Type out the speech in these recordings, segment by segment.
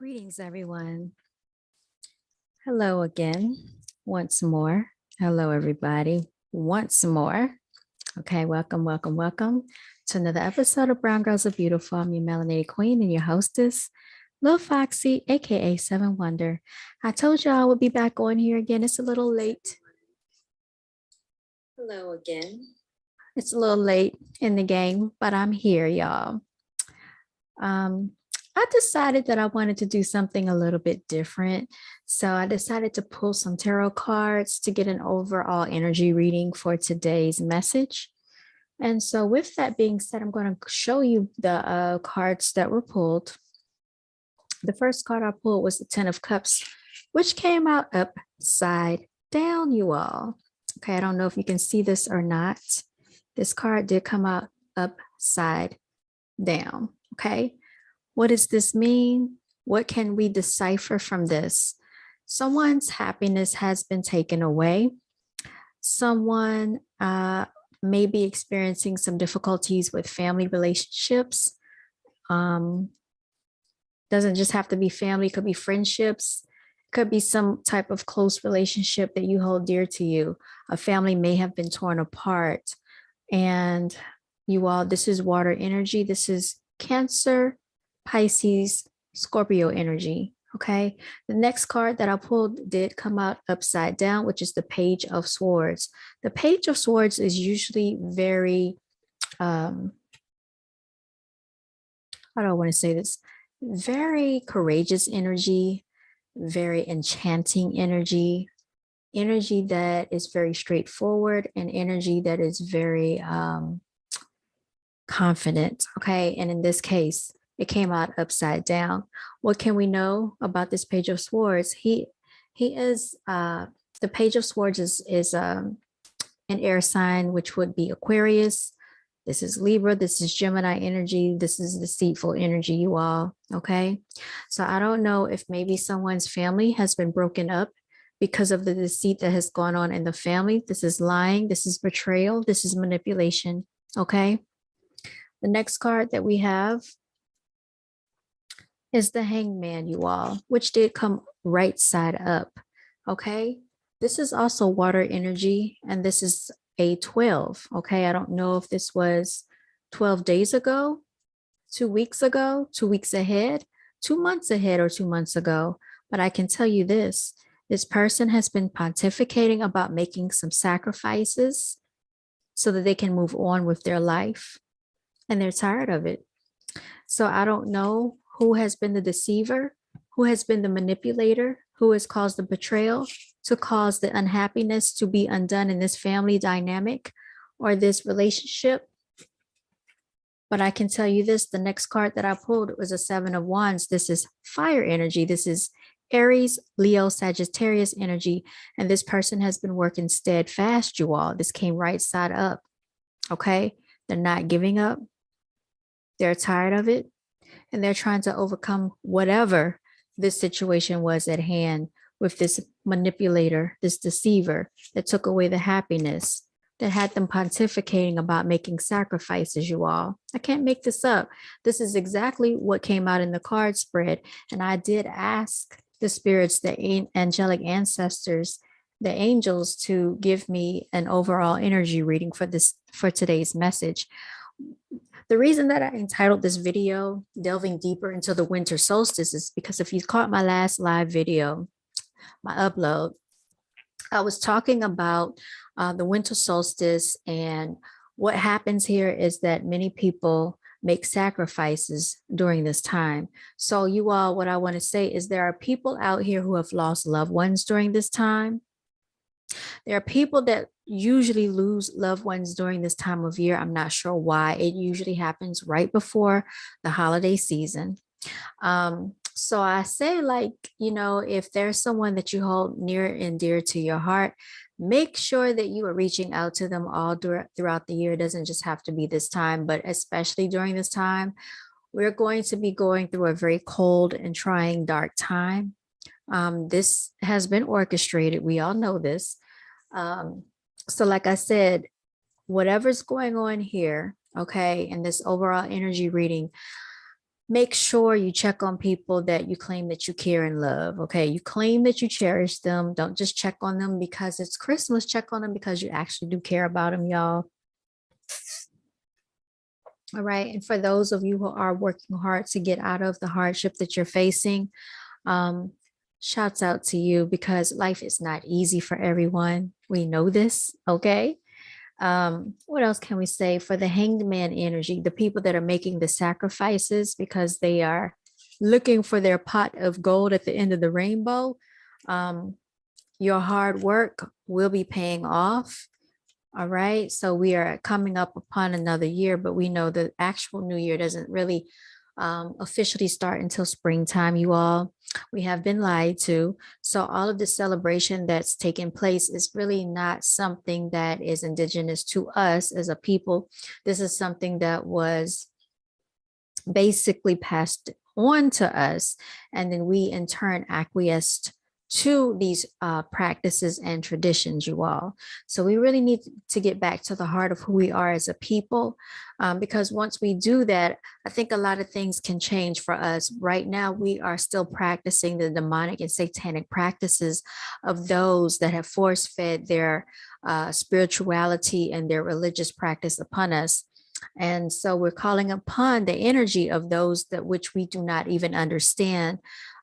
Greetings, everyone. Hello again, once more. Hello, everybody, once more. Okay, welcome to another episode of Brown Girls Are Beautiful. I'm your melanated queen and your hostess, Lil Foxy, aka Seven Wonder. I told y'all I would be back on here again. It's a little late. Hello again. It's a little late in the game, but I'm here, y'all. I decided that I wanted to do something a little bit different. So I decided to pull some tarot cards to get an overall energy reading for today's message. And so, with that being said, I'm going to show you the cards that were pulled. The first card I pulled was the Ten of Cups, which came out upside down, you all. Okay, I don't know if you can see this or not. This card did come out upside down. Okay. What does this mean? What can we decipher from this? Someone's happiness has been taken away. Someone may be experiencing some difficulties with family relationships. Doesn't just have to be family, it could be friendships. It could be some type of close relationship that you hold dear to you. A family may have been torn apart. And you all, this is water energy. This is Cancer, Pisces, Scorpio energy. Okay. The next card that I pulled did come out upside down, which is the Page of Swords. The Page of Swords is usually very, how do I want to say this? Very courageous energy, very enchanting energy, energy that is very straightforward, and energy that is very confident. Okay. And in this case, it came out upside down. What can we know about this Page of Swords? He is the Page of Swords is an air sign, which would be Aquarius. This is Libra. This is Gemini energy. This is deceitful energy, you all. Okay. So I don't know if maybe someone's family has been broken up because of the deceit that has gone on in the family. This is lying. This is betrayal. This is manipulation. Okay. The next card that we have is the Hangman, you all, which did come right side up. Okay. This is also water energy, and this is a 12. Okay. I don't know if this was 12 days ago, 2 weeks ago, 2 weeks ahead, 2 months ahead, or 2 months ago. But I can tell you this person has been pontificating about making some sacrifices so that they can move on with their life, and they're tired of it. So I don't know who has been the deceiver, who has been the manipulator, who has caused the betrayal to cause the unhappiness to be undone in this family dynamic or this relationship. But I can tell you this, the next card that I pulled was a Seven of Wands. This is fire energy. This is Aries, Leo, Sagittarius energy. And this person has been working steadfast, you all. This came right side up. Okay. They're not giving up. They're tired of it, and they're trying to overcome whatever this situation was at hand with this manipulator, this deceiver that took away the happiness, that had them pontificating about making sacrifices, you all. I can't make this up. This is exactly what came out in the card spread. And I did ask the spirits, the angelic ancestors, the angels, to give me an overall energy reading for today's message. The reason that I entitled this video Delving Deeper into the Winter Solstice is because if you caught my last live video, my upload, I was talking about the winter solstice, and what happens here is that many people make sacrifices during this time. So you all, what I want to say is there are people out here who have lost loved ones during this time. There are people that usually lose loved ones during this time of year. I'm not sure why. It usually happens right before the holiday season. So I say, like, if there's someone that you hold near and dear to your heart, make sure that you are reaching out to them all throughout the year. It doesn't just have to be this time, but especially during this time, we're going to be going through a very cold and trying dark time. This has been orchestrated. We all know this. So like I said, whatever's going on here, okay, in this overall energy reading, make sure you check on people that you claim that you care and love. Okay. You claim that you cherish them. Don't just check on them because it's Christmas. Check on them because you actually do care about them, y'all. All right. And for those of you who are working hard to get out of the hardship that you're facing, um, shouts out to you because life is not easy for everyone. We know this. Okay. What else can we say for the hanged man energy? The people that are making the sacrifices because they are looking for their pot of gold at the end of the rainbow. Um, your hard work will be paying off. All right. So we are coming up upon another year, but we know the actual new year doesn't really officially start until springtime, you all. We have been lied to. So all of the celebration that's taking place is really not something that is indigenous to us as a people. This is something that was basically passed on to us, and then we in turn acquiesced to these practices and traditions, you all. So we really need to get back to the heart of who we are as a people, because once we do that, I think a lot of things can change for us. Right now, we are still practicing the demonic and satanic practices of those that have force fed their spirituality and their religious practice upon us. And so we're calling upon the energy of those that which we do not even understand.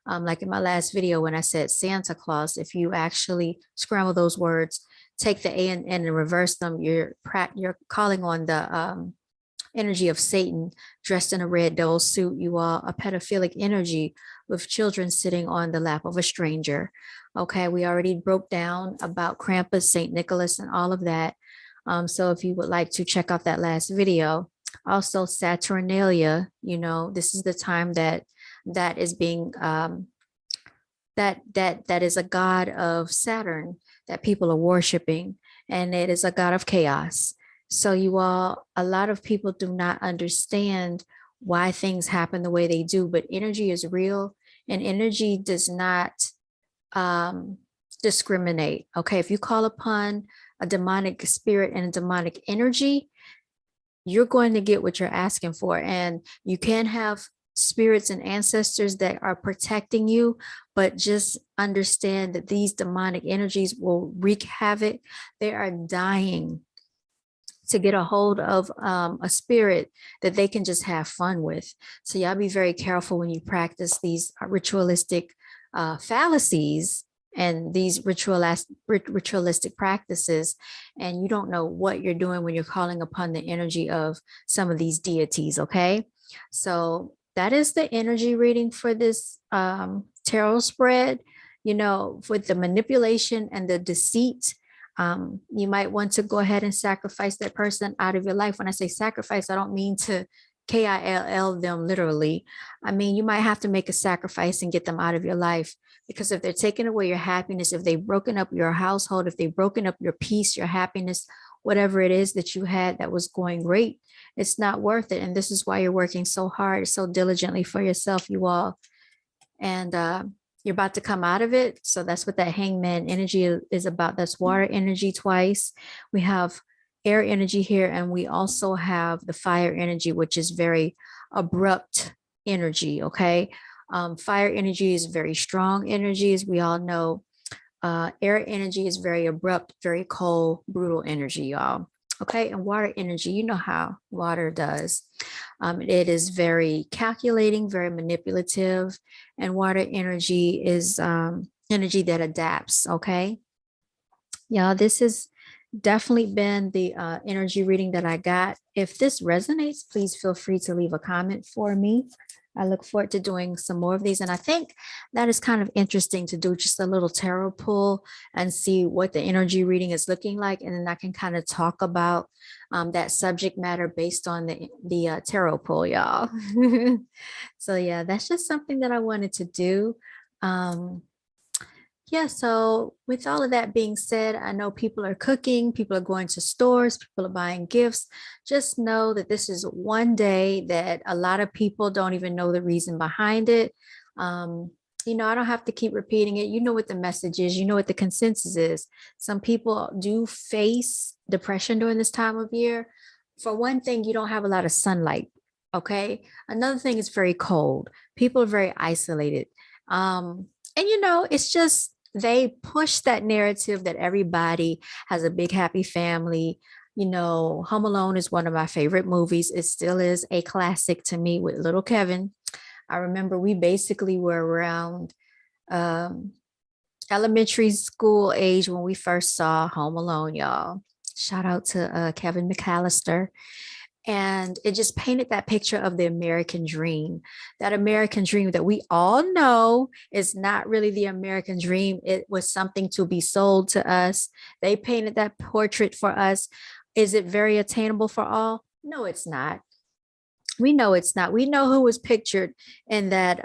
Like in my last video, when I said Santa Claus, if you actually scramble those words, take the A and N and reverse them, you're calling on the energy of Satan dressed in a red devil suit, you all, a pedophilic energy with children sitting on the lap of a stranger. Okay, we already broke down about Krampus, St. Nicholas, and all of that. So if you would like to check out that last video, also Saturnalia, this is the time that is being that is a god of Saturn that people are worshiping, and it is a god of chaos. So you all, a lot of people do not understand why things happen the way they do, but energy is real, and energy does not discriminate. Okay, if you call upon a demonic spirit and a demonic energy, you're going to get what you're asking for. And you can have spirits and ancestors that are protecting you, but just understand that these demonic energies will wreak havoc. They are dying to get a hold of a spirit that they can just have fun with. So y'all be very careful when you practice these ritualistic fallacies and these ritualistic practices, and you don't know what you're doing when you're calling upon the energy of some of these deities. Okay, so that is the energy reading for this tarot spread. With the manipulation and the deceit, you might want to go ahead and sacrifice that person out of your life. When I say sacrifice, I don't mean to KILL them literally. I mean, you might have to make a sacrifice and get them out of your life, because if they're taking away your happiness, if they've broken up your household, if they've broken up your peace, your happiness, whatever it is that you had that was going great, it's not worth it. And this is why you're working so hard, so diligently for yourself, you all. And you're about to come out of it. So that's what that hangman energy is about. That's water energy twice. We have air energy here, and we also have the fire energy, which is very abrupt energy. Okay. Fire energy is very strong energy, as we all know. Air energy is very abrupt, very cold, brutal energy, y'all. Okay. And water energy, you know how water does. It is very calculating, very manipulative, and water energy is energy that adapts. Okay. Yeah, this has definitely been the energy reading that I got. If this resonates, please feel free to leave a comment for me. I look forward to doing some more of these. And I think that is kind of interesting to do just a little tarot pull and see what the energy reading is looking like. And then I can kind of talk about that subject matter based on the tarot pull, y'all. So yeah, that's just something that I wanted to do. Yeah, so with all of that being said, I know people are cooking, people are going to stores, people are buying gifts. Just know that this is one day that a lot of people don't even know the reason behind it. I don't have to keep repeating it. You know what the message is, you know what the consensus is. Some people do face depression during this time of year. For one thing, you don't have a lot of sunlight. Okay. Another thing is very cold. People are very isolated. And it's just they push that narrative that everybody has a big happy family. Home Alone is one of my favorite movies. It still is a classic to me with little Kevin. I remember we basically were around um, elementary school age when we first saw Home Alone, y'all. Shout out to Kevin McAllister. And it just painted that picture of the American dream, that American dream that we all know is not really the American dream. It was something to be sold to us. They painted that portrait for us. Is it very attainable for all? No, it's not. We know it's not. We know who was pictured in that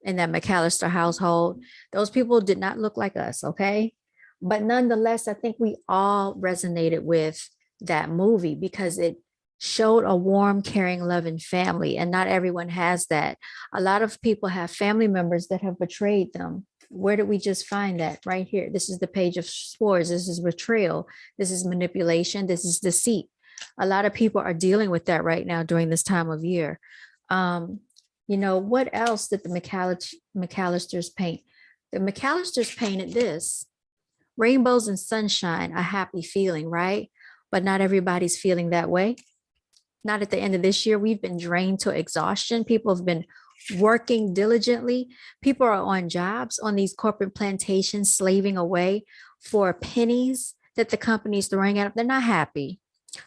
McAllister household. Those people did not look like us, okay? But nonetheless, I think we all resonated with that movie because it showed a warm, caring, loving family, and not everyone has that. A lot of people have family members that have betrayed them. Where did we just find that? Right here. This is the page of swords. This is betrayal. This is manipulation. This is deceit. A lot of people are dealing with that right now during this time of year. What else did the McAllisters paint? The McAllisters painted this: rainbows and sunshine, a happy feeling, right? But not everybody's feeling that way. Not at the end of this year. We've been drained to exhaustion. People have been working diligently. People are on jobs on these corporate plantations, slaving away for pennies that the company's throwing at them. They're not happy.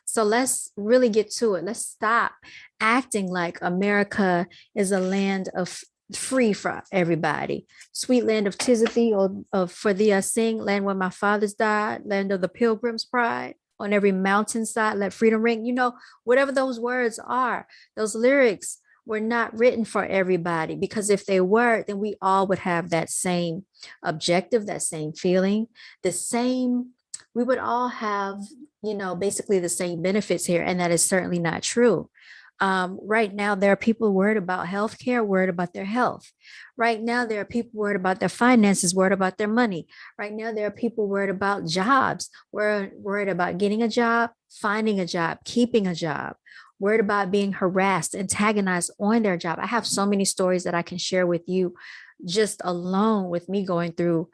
So let's really get to it. Let's stop acting like America is a land of free for everybody. Sweet land of Tizathy, or of for thee I sing, land where my fathers died, land of the pilgrim's pride. On every mountainside, let freedom ring. Whatever those words are, those lyrics were not written for everybody, because if they were, then we all would have that same objective, that same feeling, we would all have, basically the same benefits here. And that is certainly not true. Right now, there are people worried about healthcare, worried about their health. Right now, there are people worried about their finances, worried about their money. Right now, there are people worried about jobs, worried about getting a job, finding a job, keeping a job, worried about being harassed, antagonized on their job. I have so many stories that I can share with you just alone with me going through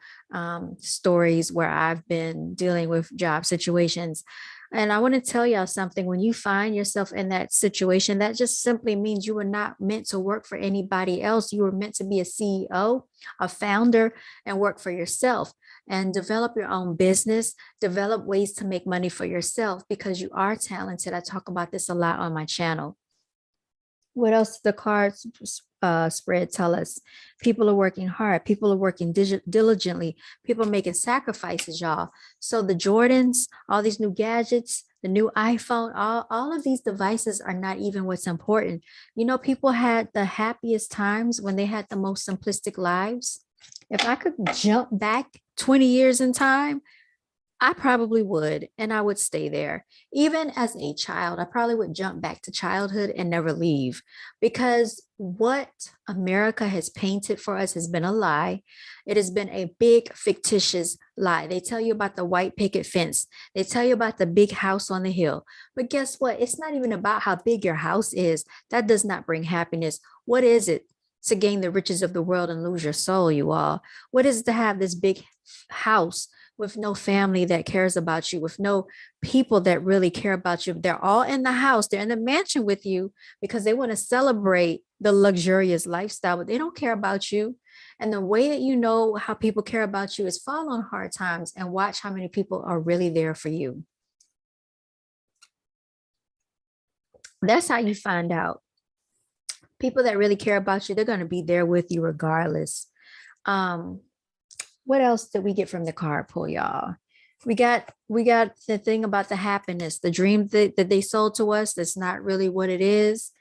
stories where I've been dealing with job situations. And I want to tell y'all something. When you find yourself in that situation, that just simply means you were not meant to work for anybody else. You were meant to be a CEO, a founder, and work for yourself and develop your own business, develop ways to make money for yourself because you are talented. I talk about this a lot on my channel. What else did the cards spread tell us? People are working hard. People are working diligently. People are making sacrifices, y'all. So the Jordans, all these new gadgets, the new iPhone, all of these devices are not even what's important. People had the happiest times when they had the most simplistic lives. If I could jump back 20 years in time, I probably would, and I would stay there. Even as a child, I probably would jump back to childhood and never leave, because what America has painted for us has been a lie. It has been a big fictitious lie. They tell you about the white picket fence. They tell you about the big house on the hill. But guess what? It's not even about how big your house is. That does not bring happiness. What is it? To gain the riches of the world and lose your soul, you all? What is it to have this big house with no family that cares about you, with no people that really care about you? They're all in the house, they're in the mansion with you because they want to celebrate the luxurious lifestyle, but they don't care about you. And the way that you know how people care about you is fall on hard times and watch how many people are really there for you. That's how you find out. People that really care about you, they're going to be there with you regardless. What else did we get from the card pull, y'all? We got the thing about the happiness, the dream that they sold to us. That's not really what it is.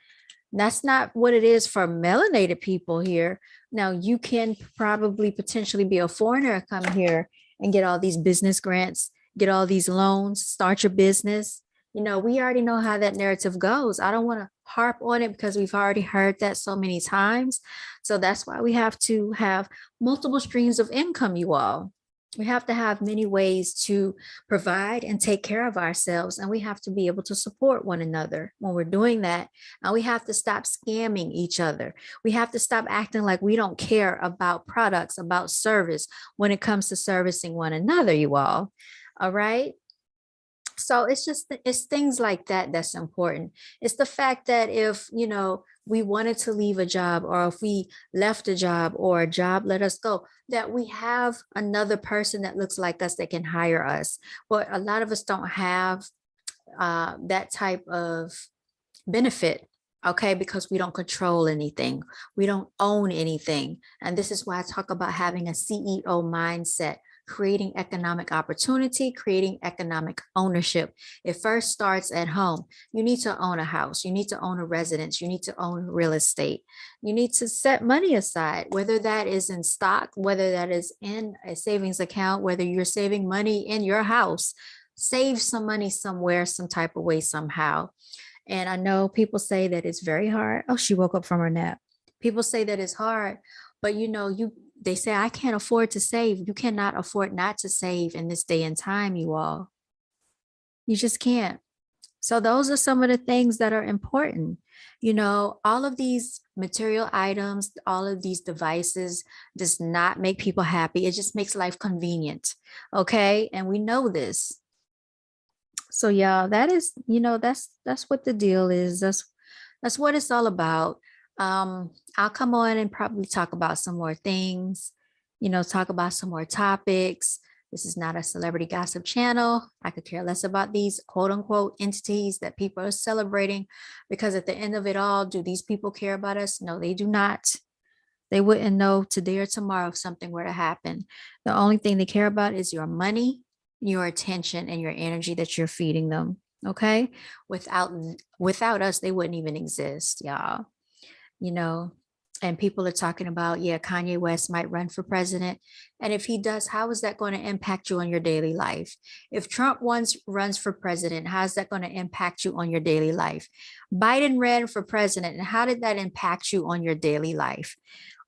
That's not what it is for melanated people here. Now, you can probably potentially be a foreigner, come here and get all these business grants, get all these loans, start your business. We already know how that narrative goes. I don't want to harp on it because we've already heard that so many times. So that's why we have to have multiple streams of income, you all. We have to have many ways to provide and take care of ourselves, and we have to be able to support one another when we're doing that. And we have to stop scamming each other. We have to stop acting like we don't care about products, about service when it comes to servicing one another, you all. All right. So it's just it's things like that that's important. It's the fact that if we wanted to leave a job, or if we left a job, or a job let us go, that we have another person that looks like us that can hire us. But a lot of us don't have that type of benefit. Okay, because we don't control anything, we don't own anything. And this is why I talk about having a CEO mindset, creating economic opportunity, creating economic ownership. It first starts at home. You need to own a house, you need to own a residence, you need to own real estate. You need to set money aside, whether that is in stock, whether that is in a savings account, whether you're saving money in your house. Save some money somewhere, some type of way, somehow. And I know people say that it's very hard. Oh, she woke up from her nap. People say that it's hard, but they say I can't afford to save. You cannot afford not to save in this day and time, you all. You just can't. So those are some of the things that are important. All of these material items, all of these devices does not make people happy. It just makes life convenient. Okay? And we know this. So yeah, that is, that's what the deal is. That's what it's all about. I'll come on and probably talk about some more things, talk about some more topics. This is not a celebrity gossip channel. I could care less about these quote unquote entities that people are celebrating, because at the end of it all, do these people care about us? No, they do not. They wouldn't know today or tomorrow if something were to happen. The only thing they care about is your money, your attention, and your energy that you're feeding them. Okay. Without us, they wouldn't even exist, y'all. you know, and people are talking about, yeah, Kanye West might run for president. And if he does, how is that going to impact you on your daily life? If Trump once runs for president, how's that going to impact you on your daily life? Biden ran for president, and how did that impact you on your daily life?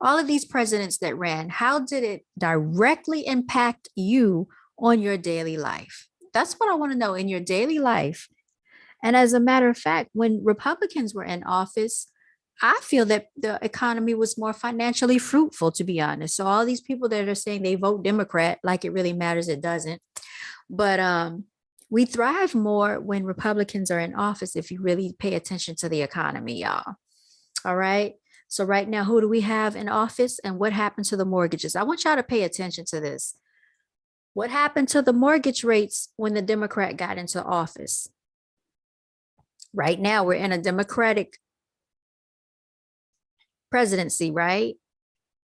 All of these presidents that ran, how did it directly impact you on your daily life? That's what I want to know, in your daily life. And as a matter of fact, when Republicans were in office, I feel that the economy was more financially fruitful, to be honest. So all these people that are saying they vote Democrat, like it really matters, it doesn't. But we thrive more when Republicans are in office, if you really pay attention to the economy, y'all. All right. So right now, who do we have in office, and what happened to the mortgages? I want y'all to pay attention to this. What happened to the mortgage rates when the Democrat got into office? Right now, we're in a Democratic presidency, right?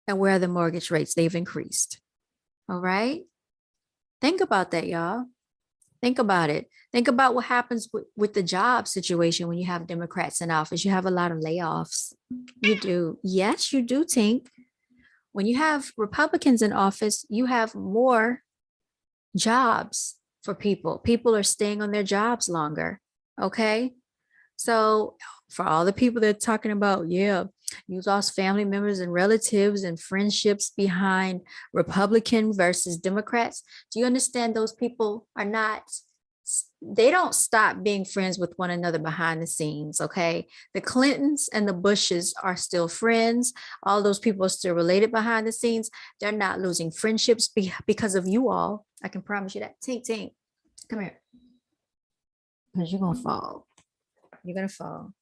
And where are the mortgage rates? They've increased. All right. Think about that, y'all. Think about it. Think about what happens with the job situation when you have Democrats in office. You have a lot of layoffs. You do. Yes, you do, Tink. When you have Republicans in office, you have more jobs for people. People are staying on their jobs longer. Okay. So for all the people that are talking about, yeah, you lost family members and relatives and friendships behind Republican versus Democrats. Do you understand those people are not, they don't stop being friends with one another behind the scenes, okay? The Clintons and the Bushes are still friends. All those people are still related behind the scenes. They're not losing friendships because of you all. I can promise you that. Tink, Tink, come here. Because you're going to fall. You're going to fall.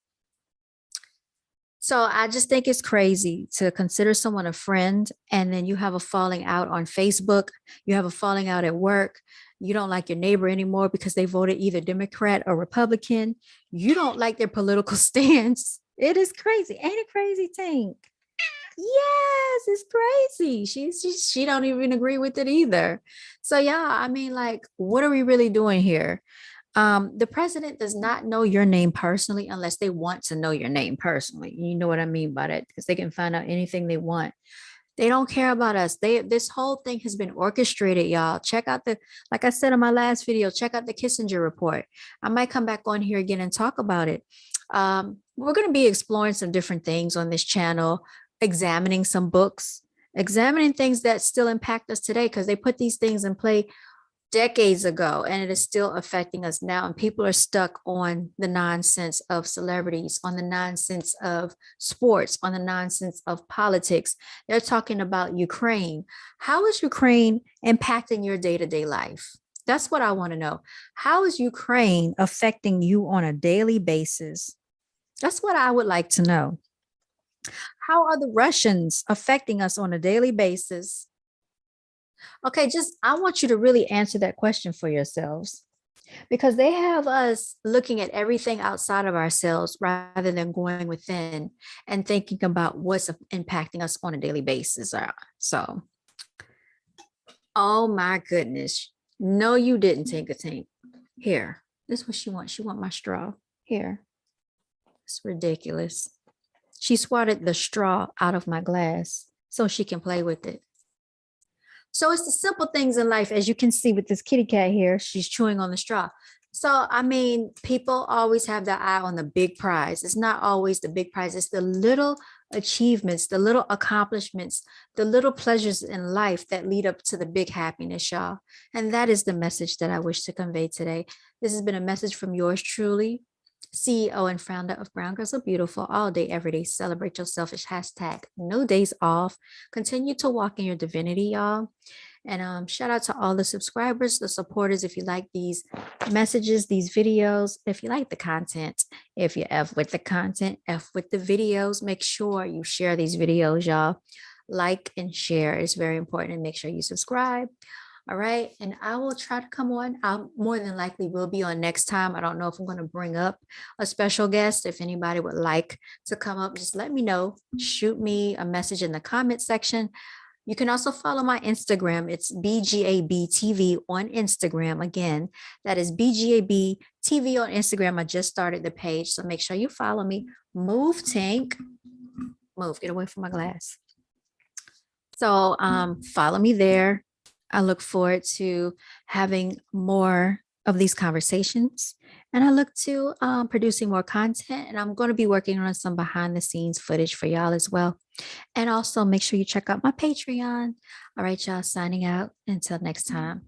So I just think it's crazy to consider someone a friend, and then you have a falling out on Facebook. You have a falling out at work. You don't like your neighbor anymore because they voted either Democrat or Republican. You don't like their political stance. It is crazy. Ain't it crazy, Tank? Yes, it's crazy. She don't even agree with it either. So yeah, I mean, like, what are we really doing here? The president does not know your name personally unless they want to know your name personally. You know what I mean by that? Because they can find out anything they want. They don't care about us. This whole thing has been orchestrated, y'all. Check out like I said in my last video, check out the Kissinger report. I might come back on here again and talk about it. We're going to be exploring some different things on this channel, examining some books, examining things that still impact us today, because they put these things in play decades ago and it is still affecting us now. And people are stuck on the nonsense of celebrities, on the nonsense of sports, on the nonsense of politics. They're talking about Ukraine. How is Ukraine impacting your day-to-day life? That's what I want to know. How is Ukraine affecting you on a daily basis? That's what I would like to know. How are the Russians affecting us on a daily basis? Okay, just I want you to really answer that question for yourselves, because they have us looking at everything outside of ourselves rather than going within and thinking about what's impacting us on a daily basis. So, oh my goodness. No, you didn't take a tank. Here, this is what she wants. She want my straw. Here. It's ridiculous. She swatted the straw out of my glass so she can play with it. So it's the simple things in life, as you can see with this kitty cat here, she's chewing on the straw. So, I mean, people always have their eye on the big prize. It's not always the big prize, it's the little achievements, the little accomplishments, the little pleasures in life that lead up to the big happiness, y'all. And that is the message that I wish to convey today. This has been a message from yours truly, CEO and founder of Brown Girls Are Beautiful. All day, every day, celebrate your selfish. Hashtag no days off. Continue to walk in your divinity, y'all. And shout out to all the subscribers, the supporters. If you like these messages, these videos, if you like the content, if you F with the content, F with the videos, make sure you share these videos, y'all. Like and share is very important, and make sure you subscribe. All right. And I will try to come on. I more than likely will be on next time. I don't know if I'm going to bring up a special guest. If anybody would like to come up, just let me know. Shoot me a message in the comment section. You can also follow my Instagram. It's BGAB on Instagram. Again, that is BGAB on Instagram. I just started the page, so make sure you follow me. Move, Tank. Move. Get away from my glass. So follow me there. I look forward to having more of these conversations, and I look to producing more content, and I'm going to be working on some behind the scenes footage for y'all as well. And also make sure you check out my Patreon. All right, y'all, signing out until next time.